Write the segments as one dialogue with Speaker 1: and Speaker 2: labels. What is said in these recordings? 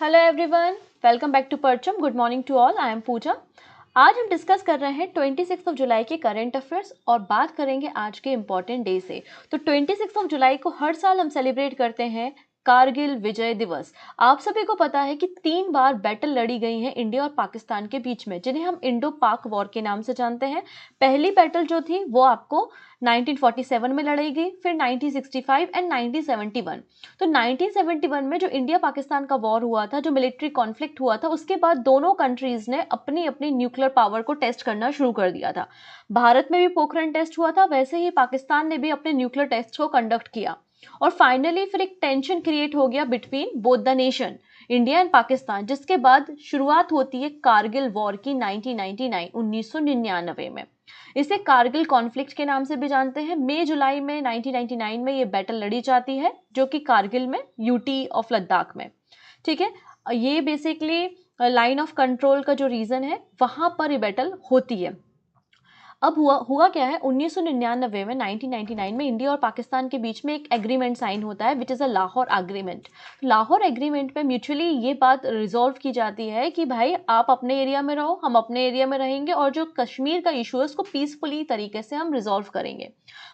Speaker 1: Hello everyone, welcome back to Parcham. Good morning to all. I am Pooja. आज हम discuss कर रहे हैं 26 जुलाई के करंट अफेयर्स और बात करेंगे आज के इम्पॉर्टेंट डे से। तो 26 जुलाई को हर साल हम सेलिब्रेट करते हैं कारगिल विजय दिवस। आप सभी को पता है कि 3 बार बैटल लड़ी गई है इंडिया और पाकिस्तान के बीच में, जिन्हें हम इंडो पाक वॉर के नाम से जानते हैं। पहली बैटल जो थी वो आपको 1947 में लड़ी गई, फिर 1965 एंड 1971। तो 1971 में जो इंडिया पाकिस्तान का वॉर हुआ था, जो मिलिट्री कॉन्फ्लिक्ट हुआ था, उसके बाद दोनों कंट्रीज ने अपनी अपनी न्यूक्लियर पावर को टेस्ट करना शुरू कर दिया था। भारत में भी पोखरण टेस्ट हुआ था, वैसे ही पाकिस्तान ने भी अपने न्यूक्लियर टेस्ट को कंडक्ट किया और फाइनली फिर एक टेंशन क्रिएट हो गया between both the nation, India and Pakistan, जिसके बाद शुरुआत होती है कारगिल वॉर की 1999 में। इसे कारगिल कॉन्फ्लिक्ट के नाम से भी जानते हैं। मई जुलाई में 1999 में ये बैटल लड़ी जाती है, जो कि कारगिल में यूटी ऑफ लद्दाख में। ठीक है, ये बेसिकली लाइन ऑफ कंट्रोल का जो रीजन है वहां पर ये बैटल होती है। अब हुआ क्या है, 1999 में 1999 में इंडिया और पाकिस्तान के बीच में एक एग्रीमेंट साइन होता है, which is a Lahore agreement. Lahore agreement में म्यूचुअली ये बात रिजॉल्व की जाती है कि भाई आप अपने एरिया में रहो, हम अपने एरिया में रहेंगे, और जो कश्मीर का इशू है उसको पीसफुली तरीके से हम रिजॉल्व करेंगे।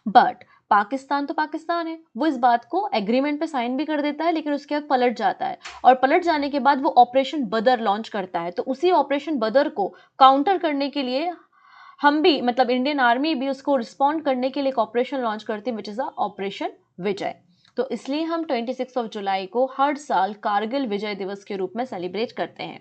Speaker 1: बट पाकिस्तान तो पाकिस्तान है, वो इस बात को एग्रीमेंट पे साइन भी कर देता है, लेकिन उसके बाद पलट जाता है, और पलट जाने के बाद वो ऑपरेशन बदर लॉन्च करता है। तो उसी ऑपरेशन बदर को काउंटर करने के लिए हम भी, मतलब इंडियन आर्मी भी, उसको रिस्पॉन्ड करने के लिए एक ऑपरेशन लॉन्च करती है, विच इज अ ऑपरेशन विजय। तो इसलिए हम 26 जुलाई को हर साल कारगिल विजय दिवस के रूप में सेलिब्रेट करते हैं।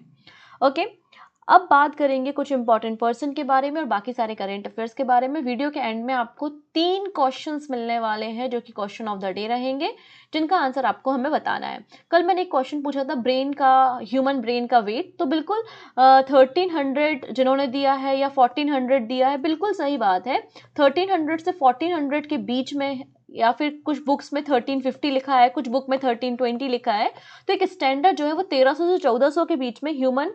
Speaker 1: ओके, अब बात करेंगे कुछ इंपॉर्टेंट पर्सन के बारे में और बाकी सारे करेंट अफेयर्स के बारे में। वीडियो के एंड में आपको 3 क्वेश्चंस मिलने वाले हैं, जो कि क्वेश्चन ऑफ द डे रहेंगे, जिनका आंसर आपको हमें बताना है। कल मैंने एक क्वेश्चन पूछा था ब्रेन का, ह्यूमन ब्रेन का वेट, तो बिल्कुल 1300 जिन्होंने दिया है या 1400 दिया है, बिल्कुल सही बात है। 1300 से 1400 के बीच में, या फिर कुछ बुक्स में 1350 लिखा है, कुछ बुक में 1320 लिखा है। तो एक स्टैंडर्ड जो है वो 1300 से 1400 के बीच में ह्यूमन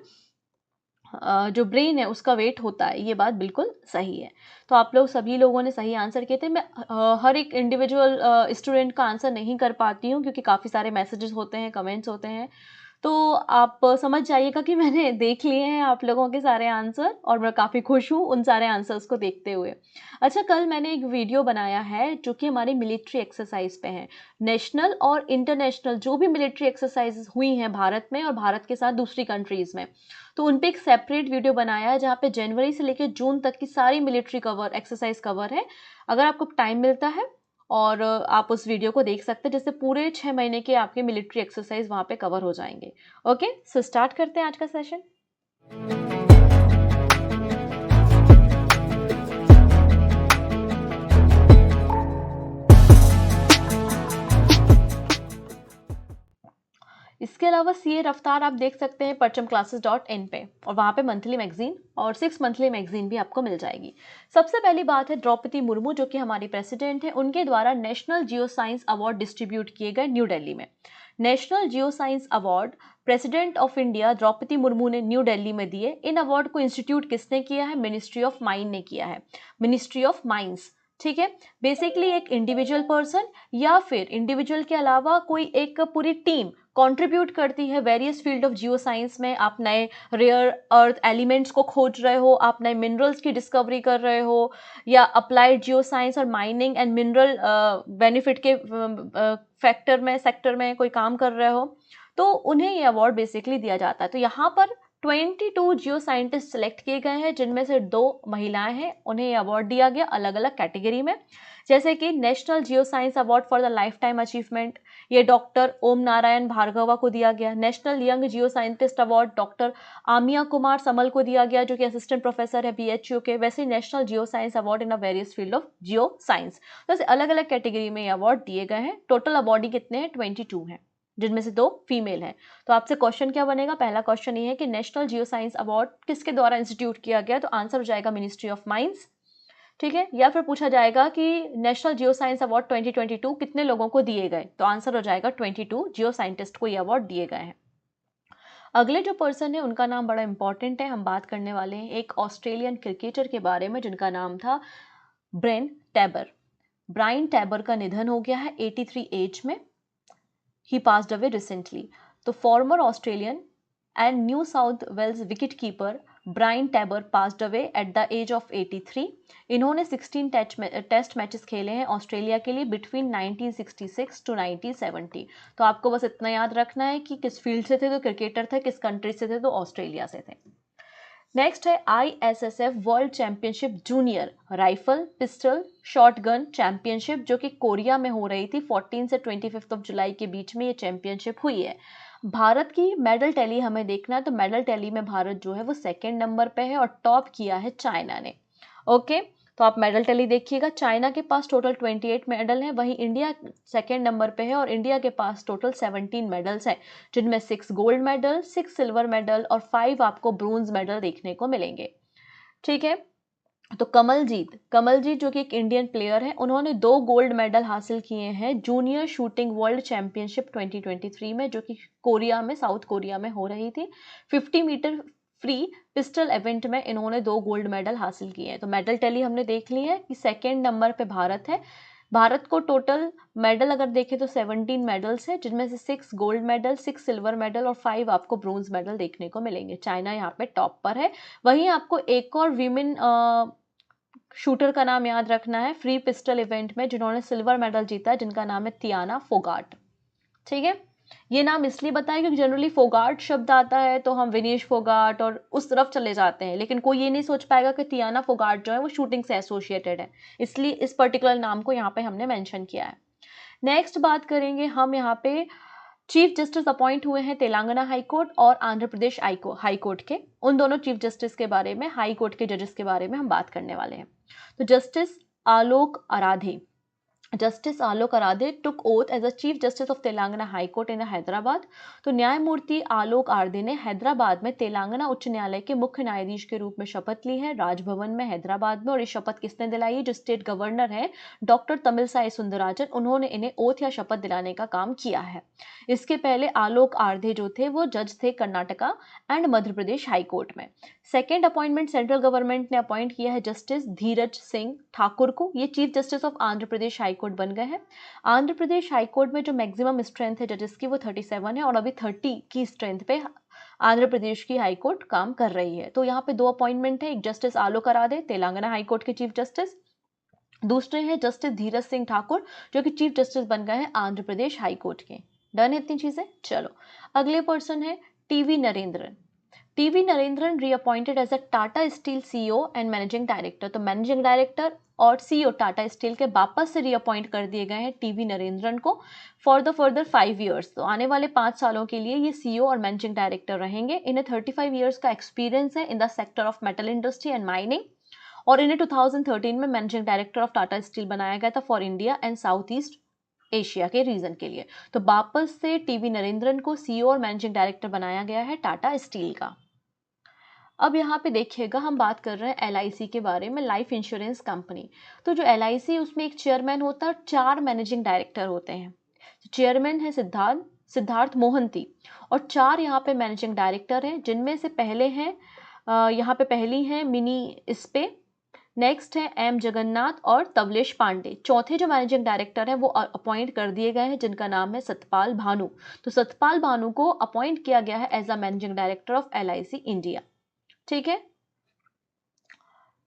Speaker 1: जो ब्रेन है उसका वेट होता है। ये बात बिल्कुल सही है। तो आप लोग सभी लोगों ने सही आंसर किए थे। मैं हर एक इंडिविजुअल स्टूडेंट का आंसर नहीं कर पाती हूँ, क्योंकि काफ़ी सारे मैसेजेस होते हैं, कमेंट्स होते हैं। तो आप समझ जाइएगा कि मैंने देख लिए हैं आप लोगों के सारे आंसर, और मैं काफ़ी खुश हूँ उन सारे आंसर्स को देखते हुए। अच्छा, कल मैंने एक वीडियो बनाया है जो कि हमारी मिलिट्री एक्सरसाइज पे है। नेशनल और इंटरनेशनल जो भी मिलिट्री एक्सरसाइज हुई हैं भारत में और भारत के साथ दूसरी कंट्रीज में, तो उन पे एक सेपरेट वीडियो बनाया है, जहाँ पे जनवरी से लेकर जून तक की सारी मिलिट्री कवर एक्सरसाइज कवर है। अगर आपको टाइम मिलता है और आप उस वीडियो को देख सकते हैं, जिससे पूरे 6 महीने के आपके मिलिट्री एक्सरसाइज वहाँ पे कवर हो जाएंगे। ओके, सो स्टार्ट करते हैं आज का सेशन। इसके अलावा सीए रफ्तार आप देख सकते हैं perchamclasses.in पे, और वहाँ पे मंथली मैगजीन और 6 मंथली मैगजीन भी आपको मिल जाएगी। सबसे पहली बात है द्रौपदी मुर्मू, जो कि हमारी प्रेसिडेंट है, उनके द्वारा national geo science award distribute किए गए न्यू दिल्ली में। National geo science award president of India Droupadi Murmu ने न्यू दिल्ली में दिए। इन अवार्ड को इंस्टीट्यूट किसने किया है? मिनिस्ट्री ऑफ माइन ने किया है, मिनिस्ट्री ऑफ माइंस। ठीक है, बेसिकली एक इंडिविजुअल पर्सन या फिर इंडिविजुअल के अलावा कोई एक पूरी टीम कंट्रीब्यूट करती है various field of geo science में। आप नए रेयर अर्थ एलिमेंट्स को खोज रहे हो, आप नए मिनरल्स की डिस्कवरी कर रहे हो, या अप्लाइड जियो साइंस और माइनिंग एंड मिनरल बेनिफिट के फैक्टर में, सेक्टर में कोई काम कर रहे हो, तो उन्हें ये अवार्ड बेसिकली दिया जाता है। तो यहाँ पर 22 जियो साइंटिस्ट सेलेक्ट किए गए हैं, जिनमें से 2 महिलाएं हैं। उन्हें ये अवार्ड दिया गया अलग अलग कैटेगरी में, जैसे कि national geo science award for the life time achievement, ये डॉक्टर ओम नारायण भार्गवा को दिया गया। नेशनल यंग जियो साइंटिस्ट अवार्ड डॉक्टर आमिया कुमार समल को दिया गया, जो कि असिस्टेंट प्रोफेसर है बीएचयू के। वैसे national geo science award in a various field of geo science. तो अलग अलग कैटेगरी में ये अवार्ड दिए गए हैं। टोटल अवार्डी कितने हैं? 22 हैं, जिनमें से 2 फीमेल हैं। तो आपसे क्वेश्चन क्या बनेगा? पहला क्वेश्चन ये है कि नेशनल जियो साइंस अवार्ड किसके द्वारा इंस्टीट्यूट किया गया? तो आंसर हो जाएगा मिनिस्ट्री ऑफ माइंस। ठीक है, या फिर पूछा जाएगा कि नेशनल जियो साइंस अवार्ड 2022 कितने लोगों को दिए गए? तो आंसर हो जाएगा 22 जियो साइंटिस्ट को ये अवार्ड दिए गए हैं। अगले जो पर्सन है उनका नाम बड़ा इंपॉर्टेंट है। हम बात करने वाले हैं एक ऑस्ट्रेलियन क्रिकेटर के बारे में, जिनका नाम था ब्रेन टैबर। ब्रायन टैबर का निधन हो गया है 83 एज में। He passed away recently. तो former Australian and New South Wales wicket keeper Brian Taber passed away at the age of 83। इन्होंने 16 टेस्ट मैचेस खेले हैं ऑस्ट्रेलिया के लिए बिटवीन 1966 टू 1970। तो आपको बस इतना याद रखना है कि किस फील्ड से थे तो क्रिकेटर थे, किस कंट्री से थे तो ऑस्ट्रेलिया से थे। नेक्स्ट है ISSF world championship junior rifle pistol shotgun championship, जो कि कोरिया में हो रही थी 14 से 25 जुलाई के बीच में ये चैंपियनशिप हुई है। भारत की मेडल टैली हमें देखना है, तो मेडल टैली में भारत जो है वो सेकंड नंबर पे है और टॉप किया है चाइना ने। ओके, तो आप मेडल टैली देखिएगा, चाइना के पास टोटल 28 मेडल हैं, वहीं इंडिया सेकंड नंबर पे है और इंडिया के पास टोटल 17 मेडल्स हैं, जिनमें 6 गोल्ड मेडल, 6 सिल्वर मेडल और 5 आपको ब्रोंज मेडल देखने को मिलेंगे। ठीक है, तो कमलजीत जो कि एक इंडियन प्लेयर है, उन्होंने 2 गोल्ड मेडल हासिल किए हैं जूनियर शूटिंग वर्ल्ड चैंपियनशिप 2023 में, जो कि कोरिया में, साउथ कोरिया में हो रही थी। 50 मीटर फ्री पिस्टल इवेंट में इन्होंने 2 गोल्ड मेडल हासिल किए हैं। तो मेडल टैली हमने देख ली है कि सेकेंड नंबर पे भारत है। भारत को टोटल मेडल अगर देखें तो 17 मेडल्स हैं, जिनमें से 6 गोल्ड मेडल, 6 सिल्वर मेडल और 5 आपको ब्रोंज मेडल देखने को मिलेंगे। चाइना यहाँ पे टॉप पर है। वहीं आपको एक और वीमेन शूटर का नाम याद रखना है फ्री पिस्टल इवेंट में, जिन्होंने सिल्वर मेडल जीता है, जिनका नाम है तियाना फोगाट। ठीक है, ये नाम इसलिए बताया क्योंकि जनरली फोगाट शब्द आता है तो हम विनेश फोगाट और उस तरफ चले जाते हैं, लेकिन कोई ये नहीं सोच पाएगा कि तियाना फोगाट जो है वो शूटिंग से एसोसिएटेड है, इसलिए इस पर्टिकुलर नाम को यहाँ पे हमने मेंशन किया है। नेक्स्ट बात करेंगे हम यहाँ पे चीफ जस्टिस अपॉइंट हुए हैं तेलंगाना हाई कोर्ट और आंध्र प्रदेश हाई कोर्ट के। उन दोनों चीफ जस्टिस के बारे में, हाई कोर्ट के जजेस के बारे में हम बात करने वाले हैं। तो justice Alok Aradhe took oath as a chief justice of Telangana high court in Hyderabad. तो न्यायमूर्ति आलोक आराधे ने हैदराबाद में तेलंगाना उच्च न्यायालय के मुख्य न्यायाधीश के रूप में शपथ ली है राजभवन में हैदराबाद में। और ये शपथ किसने दिलाई है? जो स्टेट गवर्नर है डॉक्टर तमिलसाई सुंदरराजन, उन्होंने इन्हें ओथ या शपथ दिलाने का काम किया है। इसके पहले आलोक आराधे जो थे वो जज थे Karnataka and Madhya Pradesh high court में। सेकेंड अपॉइंटमेंट सेंट्रल गवर्नमेंट ने अपॉइंट किया है जस्टिस धीरज सिंह ठाकुर को। ये chief justice of Andhra Pradesh high court बन गए हैं। आंध्र प्रदेश हाई कोर्ट में जो मैक्सिमम स्ट्रेंथ है जजेस की वो 37 है और अभी 30 की स्ट्रेंथ पे आंध्र प्रदेश की हाई कोर्ट काम कर रही है। तो यहाँ पे 2 अपॉइंटमेंट है, एक justice Alok Aradhe Telangana high court के चीफ जस्टिस, दूसरे हैं जस्टिस धीरज सिंह ठाकुर जो कि चीफ जस्टिस बन गए हैं आंध्र प्रदेश हाई कोर्ट के। डन है इतनी चीजें। चलो अगले पर्सन है TV Narendran. TV Narendran reappointed as a Tata steel CEO and managing director. तो मैनेजिंग डायरेक्टर और सीईओ टाटा स्टील के वापस से रीअपॉइंट कर दिए गए हैं टीवी नरेंद्रन को फॉर द फर्दर 5 ईयर्स। तो आने वाले 5 सालों के लिए ये सीईओ और मैनेजिंग डायरेक्टर रहेंगे। इन्हें 35 ईयर्स का एक्सपीरियंस है in the sector of metal industry and mining और इन्हें 2013 में managing director of Tata steel बनाया गया था for India and south east Asia के रीजन के लिए। तो वापस से टीवी नरेंद्रन को सीईओ और मैनेजिंग डायरेक्टर बनाया गया है टाटा स्टील का। अब यहाँ पे देखिएगा हम बात कर रहे हैं LIC के बारे में, लाइफ इंश्योरेंस कंपनी। तो जो LIC उसमें एक चेयरमैन होता है और 4 मैनेजिंग डायरेक्टर होते हैं। चेयरमैन है सिद्धार्थ मोहंती और 4 यहाँ पे मैनेजिंग डायरेक्टर हैं, जिनमें से पहले हैं यहाँ पे पहली हैं मिनी इस्पे, नेक्स्ट है M जगन्नाथ और तवलेश पांडे। चौथे जो मैनेजिंग डायरेक्टर हैं वो अपॉइंट कर दिए गए हैं, जिनका नाम है सतपाल भानु। तो सतपाल भानु को अपॉइंट किया गया है as a managing director of LIC India. ठीक है,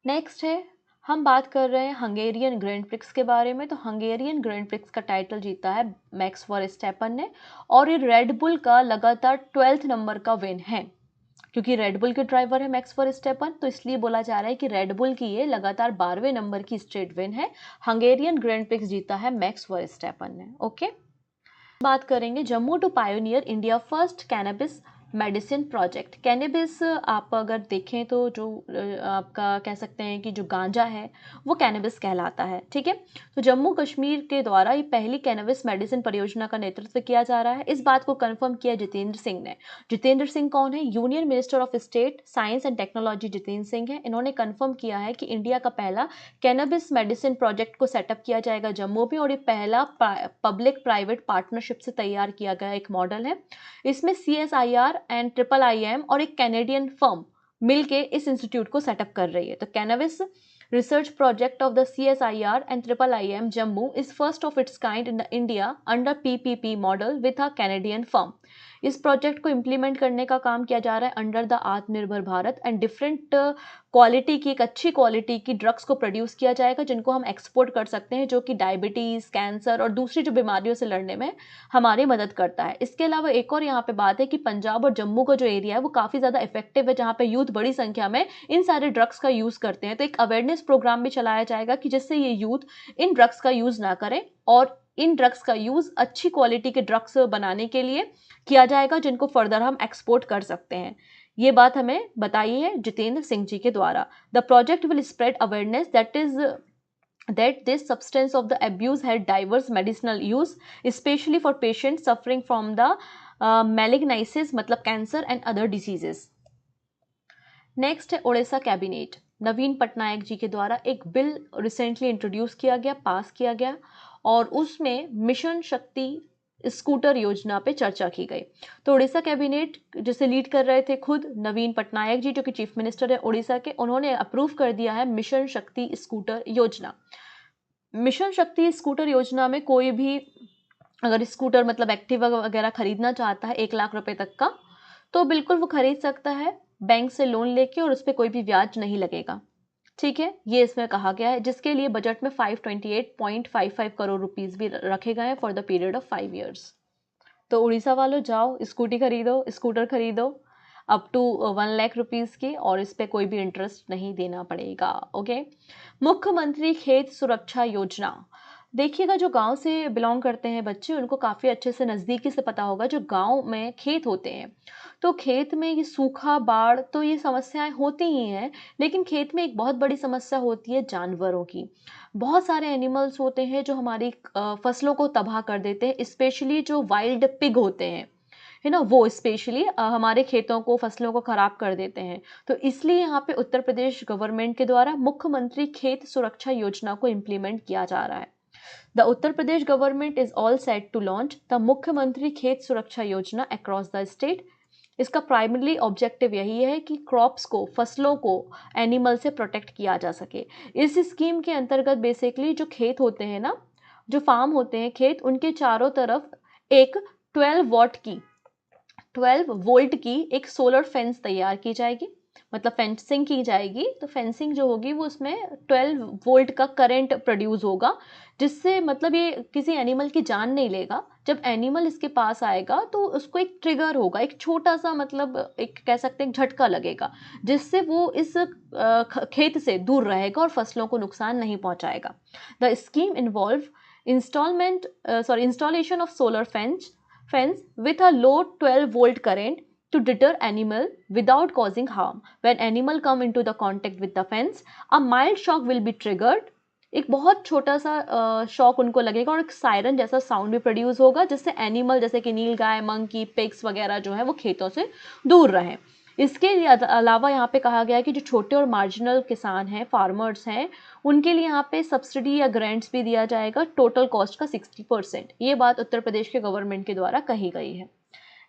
Speaker 1: नेक्स्ट है हम बात कर रहे हैं हंगेरियन ग्रैंड प्रिक्स के बारे में। तो हंगेरियन ग्रैंड प्रिक्स का टाइटल जीता है मैक्स वर्स्टैपन ने और ये रेड बुल का लगातार 12th नंबर का विन है। क्योंकि रेड बुल के ड्राइवर है मैक्स वर्स्टैपन, तो इसलिए बोला जा रहा है कि रेड बुल की ये लगातार 12वें नंबर की स्ट्रेट विन है। हंगेरियन ग्रैंड प्रिक्स जीता है मैक्स वर्स्टैपन ने। ओके, बात करेंगे Jammu to pioneer India first cannabis medicine project. Cannabis आप अगर देखें तो जो आपका कह सकते हैं कि जो गांजा है वो कैनबिस कहलाता है। ठीक है, तो जम्मू कश्मीर के द्वारा ये पहली कैनबिस मेडिसिन परियोजना का नेतृत्व किया जा रहा है। इस बात को कंफर्म किया जितेंद्र सिंह ने। जितेंद्र सिंह कौन है? Union minister of state science and technology Jitendra Singh है। इन्होंने कंफर्म किया है कि इंडिया का पहला कैनबिस मेडिसिन प्रोजेक्ट को सेटअप किया जाएगा जम्मू में और ये पहला पब्लिक प्राइवेट पार्टनरशिप से तैयार किया गया एक मॉडल है। इसमें CSIR एंड IIIM और एक कैनेडियन फर्म मिलके इस इंस्टीट्यूट को सेटअप कर रही है। तो cannabis research project of the CSIR and IIIM Jammu is first of its kind in India under PPP model with a Canadian firm. इस प्रोजेक्ट को इम्प्लीमेंट करने का काम किया जा रहा है अंडर द आत्मनिर्भर भारत एंड डिफरेंट क्वालिटी की, एक अच्छी क्वालिटी की ड्रग्स को प्रोड्यूस किया जाएगा जिनको हम एक्सपोर्ट कर सकते हैं, जो कि डायबिटीज़, कैंसर और दूसरी जो बीमारियों से लड़ने में हमारी मदद करता है। इसके अलावा एक और यहाँ पे बात है कि पंजाब और जम्मू का जो एरिया है वो काफ़ी ज़्यादा इफेक्टिव है, जहाँ पे यूथ बड़ी संख्या में इन सारे ड्रग्स का यूज़ करते हैं। तो एक अवेयरनेस प्रोग्राम भी चलाया जाएगा कि जिससे ये यूथ इन ड्रग्स का यूज़ ना करें और इन ड्रग्स का यूज़ अच्छी क्वालिटी के ड्रग्स बनाने के लिए किया जाएगा जिनको फर्दर हम एक्सपोर्ट कर सकते हैं। ये बात हमें बताई है जितेंद्र सिंह जी के द्वारा। The project will spread awareness that this substance of the abuse had diverse medicinal use, especially for patients suffering from the malignancies मतलब cancer and other diseases। Next है उड़ीसा कैबिनेट। नवीन पटनायक जी के द्वारा एक बिल रिसेंटली इंट्रोड्यूस किया गया, पास किया गया और उसमें मिशन शक्ति स्कूटर योजना पे चर्चा की गई। तो उड़ीसा कैबिनेट जिसे लीड कर रहे थे खुद नवीन पटनायक जी, जो कि चीफ मिनिस्टर है उड़ीसा के, उन्होंने अप्रूव कर दिया है मिशन शक्ति स्कूटर योजना। मिशन शक्ति स्कूटर योजना में कोई भी अगर स्कूटर मतलब एक्टिवा वगैरह खरीदना चाहता है 1 लाख रुपए तक का, तो बिल्कुल वो खरीद सकता है बैंक से लोन लेके और उस पर कोई भी ब्याज नहीं लगेगा। ठीक है, ये इसमें कहा गया है, जिसके लिए बजट में 528.55 करोड़ रुपीस भी रखे गए हैं for the period of 5 years। तो उड़ीसा वालों जाओ स्कूटी खरीदो, स्कूटर खरीदो अप टू 1 लाख रुपीस की, और इस पे कोई भी इंटरेस्ट नहीं देना पड़ेगा। ओके। मुख्यमंत्री खेत सुरक्षा योजना, देखिएगा जो गांव से बिलोंग करते हैं बच्चे उनको काफ़ी अच्छे से नज़दीकी से पता होगा, जो गांव में खेत होते हैं तो खेत में ये सूखा, बाढ़, तो ये समस्याएं होती ही हैं, लेकिन खेत में एक बहुत बड़ी समस्या होती है जानवरों की। बहुत सारे एनिमल्स होते हैं जो हमारी फसलों को तबाह कर देते हैं, स्पेशली जो वाइल्ड पिग होते हैं, है ना, वो स्पेशली हमारे खेतों को, फसलों को खराब कर देते हैं। तो इसलिए यहाँ पे उत्तर प्रदेश गवर्नमेंट के द्वारा मुख्यमंत्री खेत सुरक्षा योजना को इम्प्लीमेंट किया जा रहा है। The Uttar Pradesh government is all set to launch the मुख्यमंत्री खेत सुरक्षा योजना across the state। इसका प्राइमरी ऑब्जेक्टिव यही है कि क्रॉप्स को, फसलों को एनिमल से प्रोटेक्ट किया जा सके। इस स्कीम के अंतर्गत बेसिकली जो खेत होते हैं ना, जो फार्म होते हैं खेत, उनके चारों तरफ एक 12 वोल्ट की एक सोलर फेंस तैयार की जाएगी, मतलब फेंसिंग की जाएगी। तो फेंसिंग जो होगी वो उसमें 12 वोल्ट का करंट प्रोड्यूस होगा, जिससे मतलब ये किसी एनिमल की जान नहीं लेगा। जब एनिमल इसके पास आएगा तो उसको एक ट्रिगर होगा, एक छोटा सा मतलब एक कह सकते हैं झटका लगेगा, जिससे वो इस खेत से दूर रहेगा और फसलों को नुकसान नहीं पहुंचाएगा। The scheme involve installation of solar fence with a low 12 volt current to deter animal without causing harm. When animal come into the contact with the fence, a mild shock will be triggered। एक बहुत छोटा सा shock उनको लगेगा और एक siren जैसा sound भी प्रोड्यूस होगा, जिससे एनिमल जैसे कि नीलगाय, मंकी, पिग्स वगैरह जो है वो खेतों से दूर रहें। इसके अलावा यहाँ पे कहा गया है कि जो छोटे और मार्जिनल किसान हैं, फार्मर्स हैं, उनके लिए यहाँ पे सब्सिडी या ग्रांट्स भी दिया जाएगा टोटल कॉस्ट का 60%। ये बात उत्तर प्रदेश के गवर्नमेंट के द्वारा कही गई है।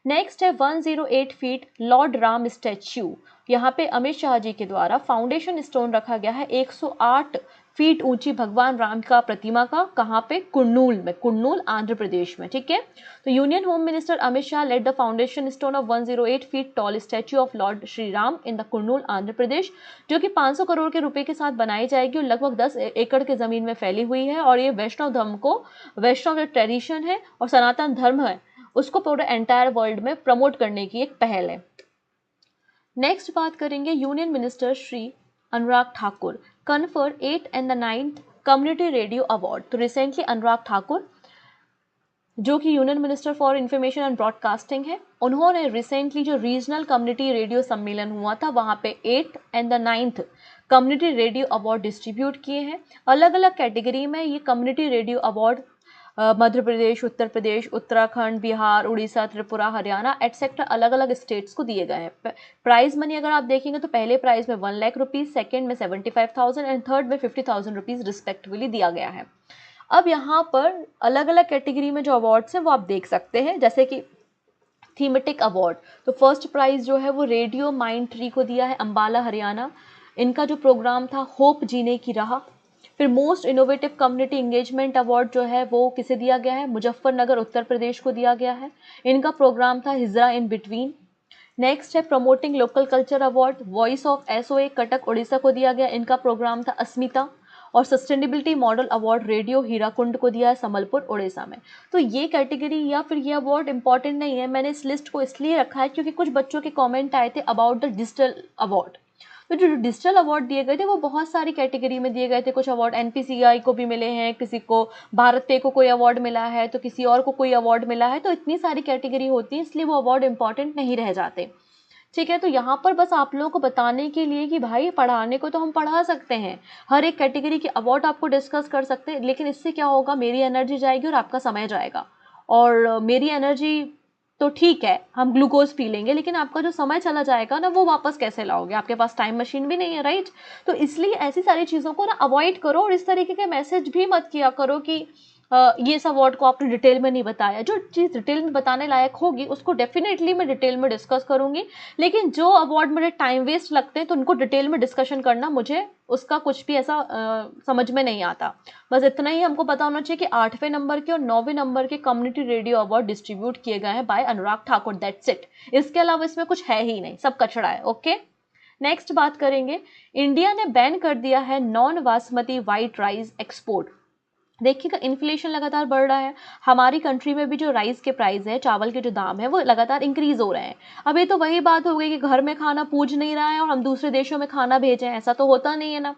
Speaker 1: नेक्स्ट है 108 फीट लॉर्ड राम स्टैच्यू। यहाँ पे अमित शाह जी के द्वारा फाउंडेशन स्टोन रखा गया है 108 फीट ऊंची भगवान राम का प्रतिमा का। कहाँ पे? कुर्नूल में, कुर्नूल आंध्र प्रदेश में। ठीक है, तो union home minister Amit Shah led the foundation stone of 108 feet tall statue of lord Shri Ram in the Kurnool Andhra Pradesh, जो कि 500 करोड़ के रुपए के साथ बनाई जाएगी और लगभग 10 एकड़ के जमीन में फैली हुई है। और ये वैष्णव धर्म को, वैष्णव जो ट्रेडिशन है और सनातन धर्म है उसको पूरे एंटायर वर्ल्ड में प्रमोट करने की एक पहल है। नेक्स्ट बात करेंगे union minister Shri Anurag Thakur confer 8th and 9th community radio award. तो रिसेंटली अनुराग ठाकुर जो कि union minister for information and broadcasting है, उन्होंने रिसेंटली जो रीजनल कम्युनिटी रेडियो सम्मेलन हुआ था वहाँ पे 8th and 9th community radio award distribute किए हैं। अलग अलग कैटेगरी में ये community radio award Madhya Pradesh, Uttar Pradesh, Uttarakhand, Bihar, Orissa, Tripura, Haryana etcetera अलग अलग स्टेट्स को दिए गए हैं। प्राइज मनी अगर आप देखेंगे तो पहले प्राइज में 1 लाख रुपीज़, सेकेंड में 75,000 एंड थर्ड में 50,000 रुपीज़ रिस्पेक्टिवली दिया गया है। अब यहाँ पर अलग अलग कैटेगरी में जो अवार्ड्स हैं वो आप देख सकते हैं, जैसे कि थीमेटिक अवार्ड। तो फर्स्ट प्राइज जो है वो रेडियो माइंड ट्री को दिया है, अम्बाला हरियाणा। इनका जो प्रोग्राम था होप जीने की राह, फिर most innovative community engagement award जो है वो किसे दिया गया है, मुजफ्फरनगर उत्तर प्रदेश को दिया गया है। इनका प्रोग्राम था हिजरा इन बिटवीन। नेक्स्ट है promoting local culture award, voice of SOA Cuttack Orissa को दिया गया, इनका प्रोग्राम था अस्मिता। और sustainability model award radio Hirakud को दिया है संबलपुर उड़ीसा में। तो ये कैटेगरी या फिर ये अवार्ड इंपॉर्टेंट नहीं है, मैंने इस लिस्ट को इसलिए रखा है क्योंकि कुछ बच्चों के कमेंट आए थे अबाउट द डिजिटल अवार्ड। तो जो डिजिटल अवार्ड दिए गए थे वो बहुत सारी कैटेगरी में दिए गए थे। कुछ अवार्ड एनपीसीआई को भी मिले हैं, किसी को भारत पे को कोई अवार्ड मिला है, तो किसी और को कोई अवार्ड मिला है। तो इतनी सारी कैटेगरी होती है, इसलिए वो अवार्ड इंपॉर्टेंट नहीं रह जाते। ठीक है, तो यहाँ पर बस आप लोगों को बताने के लिए कि भाई पढ़ाने को तो हम पढ़ा सकते हैं, हर एक कैटेगरी के अवार्ड आपको डिस्कस कर सकते हैं, लेकिन इससे क्या होगा, मेरी एनर्जी जाएगी और आपका समय जाएगा। और मेरी एनर्जी तो ठीक है, हम ग्लूकोज पी लेंगे, लेकिन आपका जो समय चला जाएगा ना, वो वापस कैसे लाओगे, आपके पास टाइम मशीन भी नहीं है, राइट। तो इसलिए ऐसी सारी चीज़ों को ना अवॉइड करो, और इस तरीके के मैसेज भी मत किया करो कि ये इस अवार्ड को आपने डिटेल में नहीं बताया। जो चीज़ डिटेल में बताने लायक होगी उसको डेफिनेटली मैं डिटेल में डिस्कस करूंगी, लेकिन जो अवार्ड मुझे टाइम वेस्ट लगते हैं तो उनको डिटेल में डिस्कशन करना मुझे उसका कुछ भी ऐसा समझ में नहीं आता। बस इतना ही हमको पता होना चाहिए कि 8वें नंबर के और 9वें नंबर के कम्युनिटी रेडियो अवार्ड डिस्ट्रीब्यूट किए गए हैं by Anurag Thakur, that's it. इसके अलावा इसमें कुछ है ही नहीं, सब कचड़ा है। ओके, नेक्स्ट बात करेंगे, इंडिया ने बैन कर दिया है non basmati white rice export. देखिएगा, इन्फ्लेशन लगातार बढ़ रहा है, हमारी कंट्री में भी जो राइस के प्राइस है, चावल के जो दाम है वो लगातार इंक्रीज हो रहे हैं। अब ये तो वही बात हो गई कि घर में खाना पूज नहीं रहा है और हम दूसरे देशों में खाना भेजें, ऐसा तो होता नहीं है ना।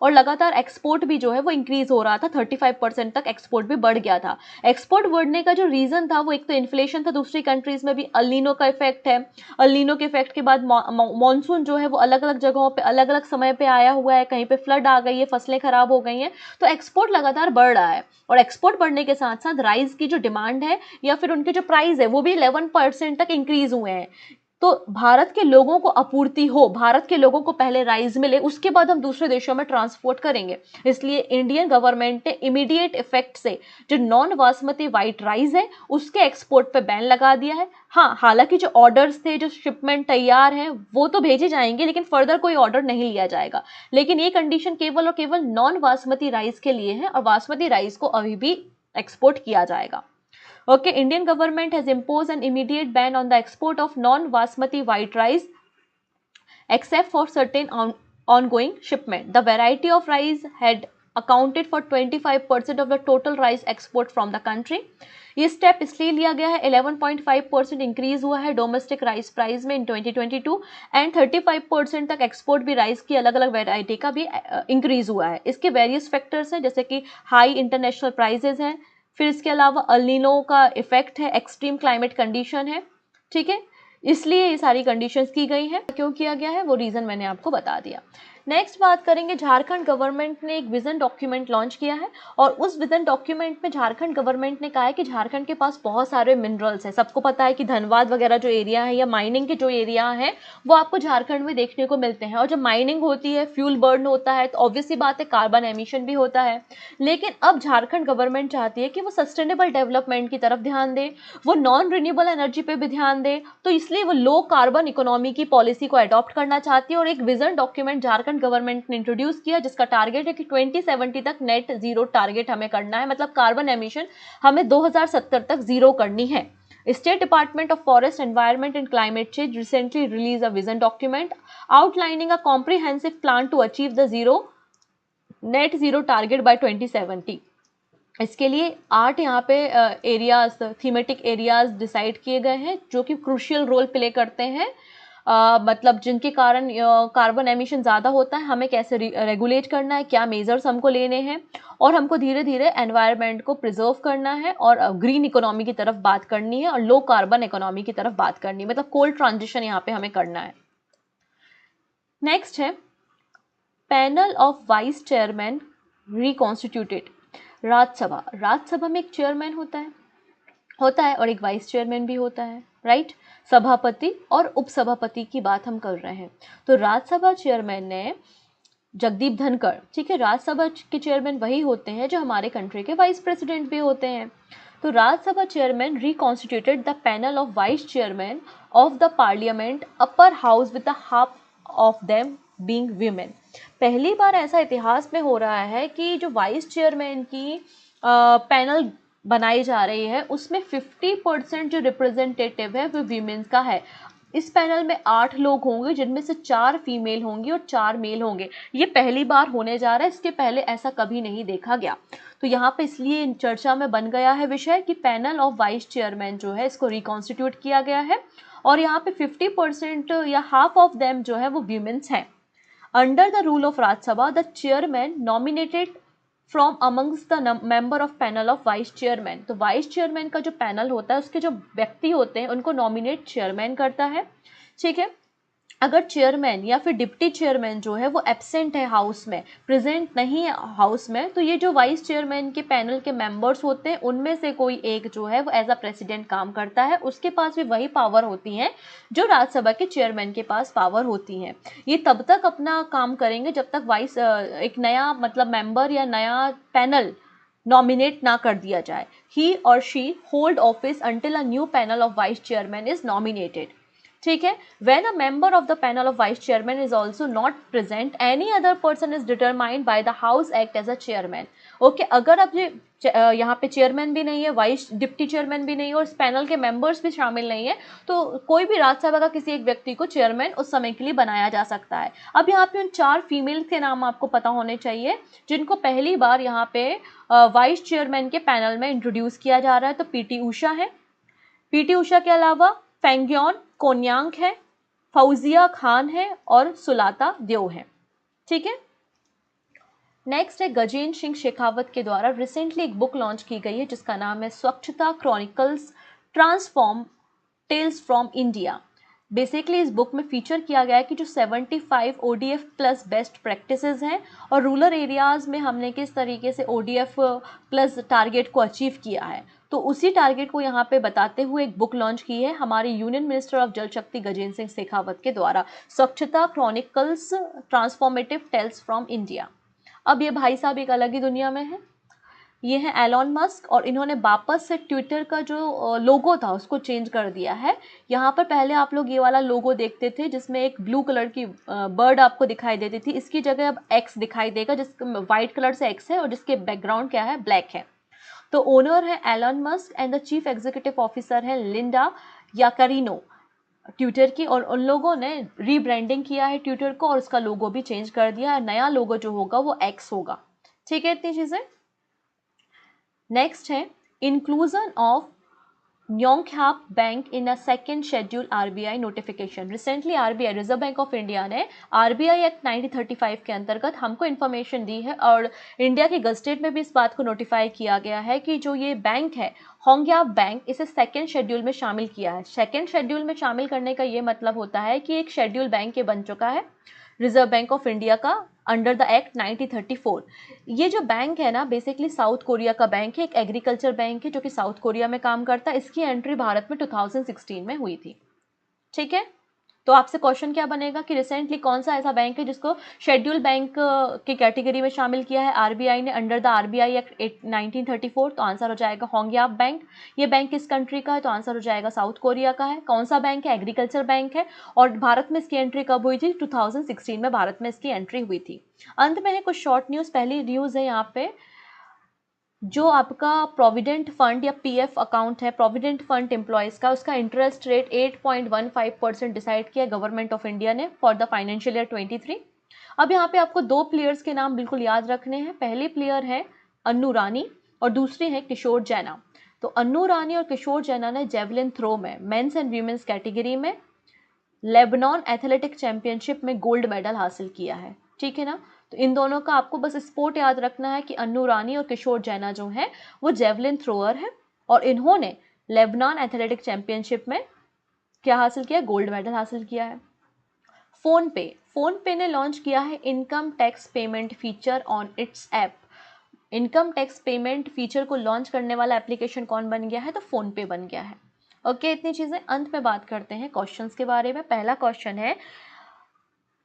Speaker 1: और लगातार एक्सपोर्ट भी जो है वो इंक्रीज हो रहा था, 35% तक एक्सपोर्ट भी बढ़ गया था। एक्सपोर्ट बढ़ने का जो रीजन था वो एक तो इन्फ्लेशन था, दूसरी कंट्रीज में भी अल नीनो का इफेक्ट है। अल नीनो के इफेक्ट के बाद मानसून जो है वो अलग अलग जगहों पे अलग अलग समय पे आया हुआ है, कहीं पे फ्लड आ गई है, फसलें खराब हो गई हैं, तो एक्सपोर्ट लगातार बढ़ रहा है। और एक्सपोर्ट बढ़ने के साथ साथ राइस की जो डिमांड है या फिर उनके जो प्राइस है वो भी 11% तक इंक्रीज हुए हैं। तो भारत के लोगों को आपूर्ति हो, भारत के लोगों को पहले राइस मिले, उसके बाद हम दूसरे देशों में ट्रांसपोर्ट करेंगे। इसलिए इंडियन गवर्नमेंट ने इमीडिएट इफेक्ट से जो नॉन बासमती वाइट राइस है उसके एक्सपोर्ट पे बैन लगा दिया है। हाँ, हालांकि जो ऑर्डर्स थे, जो शिपमेंट तैयार हैं वो तो भेजे जाएंगे, लेकिन फर्दर कोई ऑर्डर नहीं लिया जाएगा। लेकिन ये कंडीशन केवल और केवल नॉन बासमती राइस के लिए है, और बासमती राइस को अभी भी एक्सपोर्ट किया जाएगा। Okay, Indian government has imposed an immediate ban on the export of non-basmati white rice except for certain ongoing shipment. The variety of rice had accounted for 25% of the total rice export from the country. ये step इसलिए लिया गया है, 11.5% increase हुआ है domestic rice price में इन 2022 and 35% तक export भी राइस की अलग अलग वेराइटी का भी इंक्रीज हुआ है। इसके वेरियस फैक्टर्स हैं, जैसे कि हाई इंटरनेशनल प्राइजेस हैं, फिर इसके अलावा अल नीनो का इफेक्ट है, एक्सट्रीम क्लाइमेट कंडीशन है। ठीक है, इसलिए ये सारी कंडीशंस की गई हैं। क्यों किया गया है वो रीज़न मैंने आपको बता दिया। नेक्स्ट बात करेंगे, झारखंड गवर्नमेंट ने एक विजन डॉक्यूमेंट लॉन्च किया है, और उस विजन डॉक्यूमेंट में झारखंड गवर्नमेंट ने कहा है कि झारखंड के पास बहुत सारे मिनरल्स हैं। सबको पता है कि धनबाद वगैरह जो एरिया है या माइनिंग के जो एरिया हैं वो आपको झारखंड में देखने को मिलते हैं। और जब माइनिंग होती है, फ्यूल बर्न होता है, तो ऑब्वियसली बात है कार्बन एमिशन भी होता है। लेकिन अब झारखंड गवर्नमेंट चाहती है कि वो सस्टेनेबल डेवलपमेंट की तरफ ध्यान दे, वो नॉन रिन्यूएबल एनर्जी पे भी ध्यान दे, तो इसलिए वो लो कार्बन इकोनॉमी की पॉलिसी को अडॉप्ट करना चाहती है। और एक विजन डॉक्यूमेंट झारखंड गवर्नमेंट ने इंट्रोड्यूस किया जिसका टारगेट है कि 2070 तक नेट जीरो टारगेट हमें करना है, मतलब कार्बन एमिशन हमें 2070 तक जीरो करनी है। State Department of Forest, Environment and Climate Change recently released a vision document outlining a comprehensive plan to achieve the net zero target by 2070. इसके लिए 8 यहाँ पे एरियाज, थीमेटिक एरियाज डिसाइड किए गए हैं जो कि क्रूशियल रोल प्ले करते हैं, मतलब जिनके कारण कार्बन एमिशन ज़्यादा होता है, हमें कैसे रेगुलेट करना है, क्या मेजर्स हमको लेने हैं, और हमको धीरे धीरे एनवायरनमेंट को प्रिजर्व करना है और ग्रीन इकोनॉमी की तरफ बात करनी है और लो कार्बन इकोनॉमी की तरफ बात करनी है, मतलब कोल्ड ट्रांजिशन यहाँ पे हमें करना है। नेक्स्ट है panel of vice chairman reconstituted. Rajya Sabha में एक चेयरमैन होता है और एक वाइस चेयरमैन भी होता है, राइट। सभापति और उपसभापति की बात हम कर रहे हैं। तो राज्यसभा चेयरमैन ने जगदीप धनखड़, ठीक है, राज्यसभा के चेयरमैन वही होते हैं जो हमारे कंट्री के वाइस प्रेसिडेंट भी होते हैं। तो Rajya Sabha chairman reconstituted the panel of vice chairman of the parliament upper house with the half of them being women. पहली बार ऐसा इतिहास में हो रहा है कि जो वाइस चेयरमैन की पैनल बनाई जा रही है उसमें 50% जो रिप्रेजेंटेटिव है वो वीमेन्स का है। इस पैनल में 8 लोग होंगे जिनमें से 4 फीमेल होंगी और 4 मेल होंगे। ये पहली बार होने जा रहा है, इसके पहले ऐसा कभी नहीं देखा गया। तो यहाँ पे इसलिए चर्चा में बन गया है विषय कि पैनल ऑफ वाइस चेयरमैन जो है इसको रिकॉन्स्टिट्यूट किया गया है और यहाँ पे 50% या हाफ ऑफ देम जो है वो वीमेन्स हैं। Under the rule of Rajya Sabha the chairman nominated from amongst the member of panel of vice chairman. तो वाइस चेयरमैन का जो पैनल होता है उसके जो व्यक्ति होते हैं उनको नॉमिनेट चेयरमैन करता है। ठीक है, अगर चेयरमैन या फिर डिप्टी चेयरमैन जो है वो एब्सेंट है हाउस में, प्रेजेंट नहीं है हाउस में, तो ये जो वाइस चेयरमैन के पैनल के मेंबर्स होते हैं उनमें से कोई एक जो है वो एज अ प्रेसिडेंट काम करता है। उसके पास भी वही पावर होती हैं जो राज्यसभा के चेयरमैन के पास पावर होती हैं। ये तब तक अपना काम करेंगे जब तक वाइस एक नया मतलब मेंबर या नया पैनल नॉमिनेट ना कर दिया जाए। ही और she hold office until a new panel of vice chairman is nominated. ठीक है, when a member of the panel of vice chairman is also not present, any other person is determined by the house act as a chairman. Okay, अगर अब ये यहाँ पे chairman भी नहीं है, वाइस डिप्टी चेयरमैन भी नहीं है और इस पैनल के मेंबर्स भी शामिल नहीं है, तो कोई भी राज्यसभा का किसी एक व्यक्ति को चेयरमैन उस समय के लिए बनाया जा सकता है। अब यहाँ पे उन 4 फीमेल के नाम आपको पता होने चाहिए जिनको पहली बार यहाँ पे वाइस चेयरमैन के पैनल में इंट्रोड्यूस किया जा रहा है। तो पीटी उषा है, पीटी उषा के अलावा फेंग्योन कोन्यांग है, फौजिया खान है और सुलाता देव है। ठीक है, नेक्स्ट है गजेंद्र सिंह शेखावत के द्वारा रिसेंटली एक बुक लॉन्च की गई है जिसका नाम है Swachhata chronicles transform tales from India. Basically इस बुक में फीचर किया गया है कि जो 75 ODF प्लस बेस्ट प्रैक्टिसेस हैं और रूरल एरियाज़ में हमने किस तरीके से ODF प्लस टारगेट को अचीव किया है, तो उसी टारगेट को यहाँ पे बताते हुए एक बुक लॉन्च की है हमारे यूनियन मिनिस्टर ऑफ जल शक्ति गजेंद्र सिंह शेखावत के द्वारा, Swachhata chronicles transformative tales from India. अब ये भाई साहब एक अलग ही दुनिया में है। ये है एलॉन मस्क और इन्होंने वापस से ट्विटर का जो लोगो था उसको चेंज कर दिया है। यहाँ पर पहले आप लोग ये वाला लोगो देखते थे जिसमें एक ब्लू कलर की बर्ड आपको दिखाई देती थी, इसकी जगह अब एक्स दिखाई देगा जिसका वाइट कलर से एक्स है और जिसके बैकग्राउंड क्या है, ब्लैक है। तो ओनर है Elon Musk and the chief executive officer है लिंडा याकारिनो ट्विटर की, और उन लोगों ने रीब्रांडिंग किया है ट्विटर को और उसका लोगो भी चेंज कर दिया है। नया लोगो जो होगा वो एक्स होगा। ठीक है, इतनी चीज़ें। नेक्स्ट है इंक्लूजन ऑफ न्योंगख्याप bank in a second schedule RBI notification. Recently RBI reserve bank of India ने आरबीआई एक्ट 1935 के अंतर्गत हमको इन्फॉर्मेशन दी है और इंडिया के गजटेड में भी इस बात को नोटिफाई किया गया है कि जो ये बैंक है होंग्याप बैंक, इसे सेकेंड शेड्यूल में शामिल किया है। सेकेंड शेड्यूल में शामिल करने का ये मतलब होता है कि एक शेड्यूल बैंक ये बन चुका है रिजर्व बैंक ऑफ इंडिया का अंडर द एक्ट 1934। ये जो बैंक है ना बेसिकली साउथ कोरिया का बैंक है, एक एग्रीकल्चर बैंक है जो कि साउथ कोरिया में काम करता है। इसकी एंट्री भारत में 2016 में हुई थी। ठीक है, तो आपसे क्वेश्चन क्या बनेगा कि रिसेंटली कौन सा ऐसा बैंक है जिसको शेड्यूल बैंक की कैटेगरी में शामिल किया है आरबीआई ने अंडर द आरबीआई एक्ट 1934। तो आंसर हो जाएगा होंग्याप बैंक। ये बैंक किस कंट्री का है, तो आंसर हो जाएगा साउथ कोरिया का है। कौन सा बैंक है, एग्रीकल्चर बैंक है और भारत में इसकी एंट्री कब हुई थी, 2016 में भारत में इसकी एंट्री हुई थी। अंत में है कुछ शॉर्ट न्यूज़। पहली न्यूज़ है यहाँ पे जो आपका प्रोविडेंट फंड या पीएफ अकाउंट है, प्रोविडेंट फंड एम्प्लॉयज़ का, उसका इंटरेस्ट रेट 8.15% डिसाइड किया गवर्नमेंट ऑफ इंडिया ने फॉर द फाइनेंशियल ईयर 23। अब यहाँ पे आपको 2 प्लेयर्स के नाम बिल्कुल याद रखने हैं। पहली प्लेयर है अन्नू रानी और दूसरी है किशोर जैना। तो अन्नू रानी और किशोर जैना ने जेवलिन थ्रो में मेंस एंड वीमेंस कैटेगरी में लेबनान एथलेटिक चैंपियनशिप में गोल्ड मेडल हासिल किया है। ठीक है ना, तो इन दोनों का आपको बस स्पोर्ट याद रखना है कि अन्नू रानी और किशोर जैना जो हैं वो जेवलिन थ्रोअर है और इन्होंने लेबनान एथलेटिक चैंपियनशिप में क्या हासिल किया, गोल्ड मेडल हासिल किया है। फोन पे ने लॉन्च किया है income tax payment feature on it's app. Income tax payment feature को लॉन्च करने वाला एप्लीकेशन कौन बन गया है, तो फोन पे बन गया है। ओके, इतनी चीज़ें। अंत में बात करते हैं क्वेश्चंस के बारे में। पहला क्वेश्चन है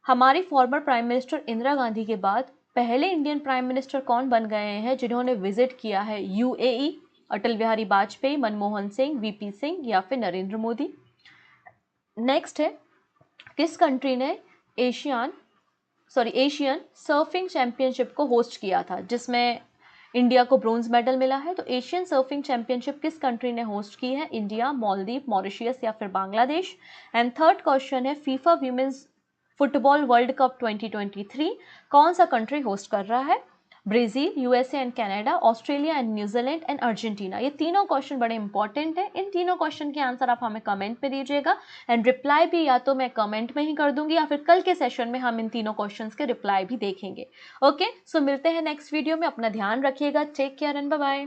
Speaker 1: हमारी former prime minister Indira Gandhi के बाद पहले इंडियन प्राइम मिनिस्टर कौन बन गए हैं जिन्होंने विजिट किया है यूएई, अटल बिहारी वाजपेयी, मनमोहन सिंह, वीपी सिंह या फिर नरेंद्र मोदी। नेक्स्ट है किस कंट्री ने एशियान एशियन सर्फिंग चैंपियनशिप को होस्ट किया था, जिसमें इंडिया को ब्रोंज मेडल मिला है। तो एशियन सर्फिंग चैंपियनशिप किस कंट्री ने होस्ट की है? इंडिया, मालदीव, मॉरिशियस या फिर बांग्लादेश। एंड थर्ड क्वेश्चन है FIFA women's football world cup 2023 कौन सा कंट्री होस्ट कर रहा है? Brazil, USA and Canada, Australia and New Zealand and Argentina. ये तीनों क्वेश्चन बड़े इंपॉर्टेंट हैं। इन तीनों क्वेश्चन के आंसर आप हमें कमेंट में दीजिएगा एंड रिप्लाई भी या तो मैं कमेंट में ही कर दूंगी या फिर कल के सेशन में हम इन तीनों क्वेश्चंस के रिप्लाई भी देखेंगे। ओके, सो मिलते हैं नेक्स्ट वीडियो में। अपना ध्यान रखिएगा। Take care and bye bye.